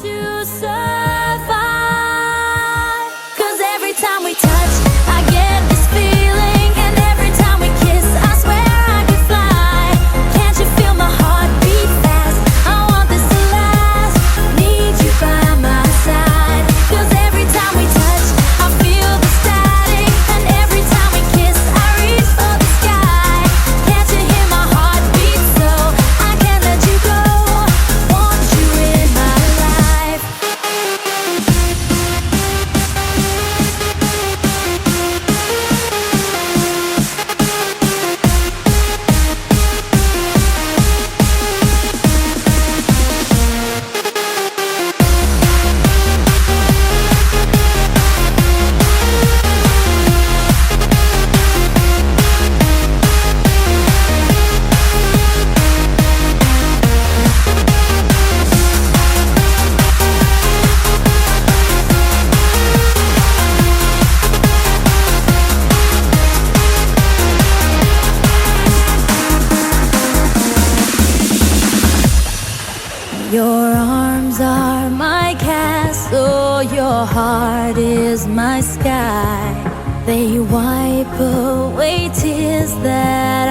to survive. 'Cause every time we touch, I get this feeling, and every time we kiss, I swear I could fly. Can't you feel my heart beat fast? I want this to last. Need you by my side. 'Cause every time we touch, I feel the static, and every time we kiss, I reach for the sky. Can't you hear my heart beat? So I can't let you go. Want you in my life. Your arms are my castle, your heart is my sky. They wipe away tears that